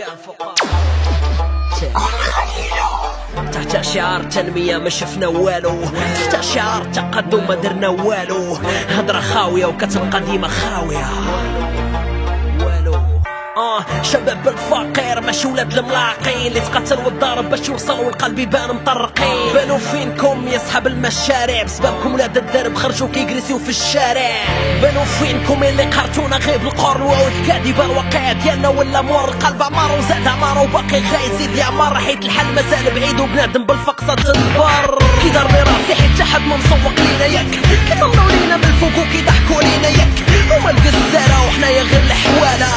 الفقراء تحت شعار تنمية ما شفنا والو، تحت شعار تقدم ما درنا والو، هضرة خاوية وكتبقى ديما خاوية. شباب الفقير ماشي ولاد الملاقين اللي تقتل والضارب باش يوصلوا القلب يبانوا مطرقين. بانوا فينكم يا صحاب المشاريع بسببكم ولاد الدرب خرجوا كيجريسيو في الشارع. بانوا فينكم اللي قهرتونا غير بالقروة والكاذبة الواقع ديالنا ولا مور القلب عمار وزاد عمار وباقي غايزيد يعمر. حيت الحل مازال بعيد وبنادم بالفقصة تنبر. كي ضربي راسي حيت حد ما مسوق لينا ياك، كيطلعوا لينا من الفوق وكيضحكوا لينا ياك. هما القزارة وحنايا غير الحوالة،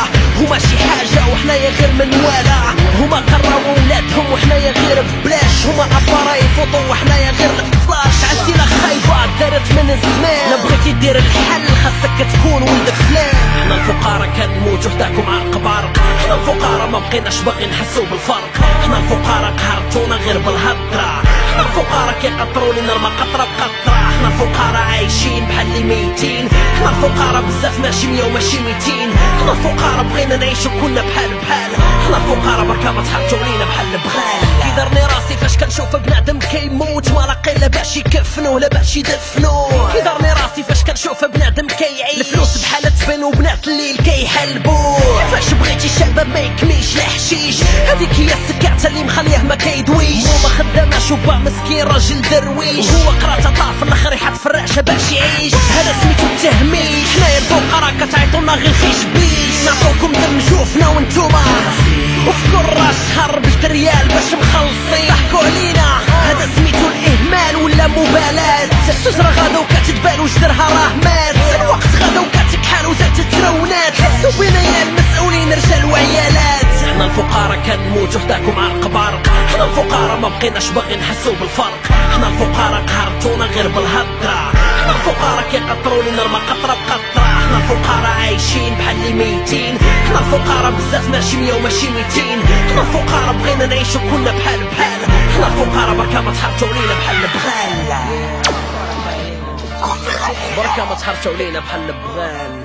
هما شي حاجة وحنايا غير منوالة. هما قراو ولادهم وحنايا غير ببلاش، هما عبارة يفوتوا وحنايا غير الفلاش. عندنا خايبة دارت من الزمان، لا بغيتي دير الحل خاصك تكون ولد فلان. حنا الفقراء كنموتو حداكم عرق بعرق، حنا الفقراء ما بقيناش باغي نحسو بالفرق. حنا الفقراء قهرتونا غير بالهضرة، حنا الفقراء كيقطروا لينا الماء قطرة بقطرة. حنا الفقراء عايشين بحال اللي ميتين، حنا الفقراء بزاف ماشي 100 وماشي 200. حنا الفقراء بغينا نعيشو كلنا بحال بحال، حنا الفقراء بركا ما تحطوا لينا بحال البغال. كيضرني راسي فاش كنشوف بنادم كيموت ما لاقي لا باش يكفنوه لا باش يدفنوه. كيضرني راسي فاش كنشوف بنادم كيعيش الفلوس بحال تبان وبنات الليل كيحلبوه. فاش بغيتي شباب ما يكميش الحشيش، هذيك هي السكاته اللي مخليه ما كيدويش. هو ما خداماش وبا مسكين راجل درويش، هو قرا طار في الاخر يحط في الرعشه باش يعيش. هذا سميتو التهميش، حنايا الفقراء كتعيطونا غير خيش بيش. نعطوكم دم جوفنا وانتوما وفي كل راس شهر ب3 ريال باش مخلصين. ضحكوا علينا هذا سميتو الاهمال ولا مبالاة. الشجره غادا وكتتبان وجدرها راه مات، الوقت غادا وكتكحل وزاد تترونات. حسوا بينا يا المسؤولين رجال وعيالات. حنا الفقراء كنموتو حداكم عرق بعرق، حنا الفقراء ما بقيناش باغي نحسو بالفرق. حنا الفقراء قهرتونا غير بالهضرة، حنا الفقراء كيقطروا لينا الماء قطرة بقطرة. حنا الفقراء عايشين بحال اللي ميتين، حنا الفقراء بزاف ماشي 100 وماشي 200. حنا الفقراء بغينا نعيشو كلنا بحال بحال، حنا الفقراء بركا ما تحرتوا لينا بحال البغال. بركا ما تحرتوا لينا بحال البغال.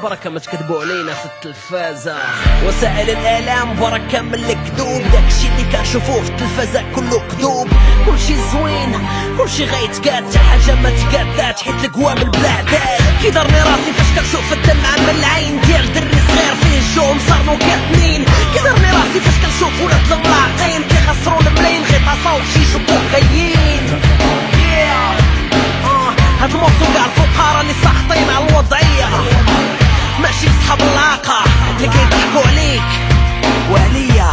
بركة ما تكذبوا علينا في التلفازة. وسائل الإعلام بركة من الكذوب، داكشي اللي كنشوفوه في التلفازة كله كذوب. كلشي زوين كلشي غيتقاد، تا حاجة ما تقادات حيت القوامل بلا عداد. كيضرني راسي فاش كنشوف الدمعة من العين ديال دري صغير فيه الجوم صارنو كاتنين. كيضرني راسي فاش كنشوف ولاد المراقين كيخسروا الملايين غيطاصاو حشيش وكوكايين. هاد الموضوع كاع الفقراء اللي ساخطين على الوضعية، ماشي صحاب العاقة اللي كيضحكوا عليك وعليا.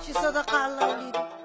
شي صدقة على الله وليدي.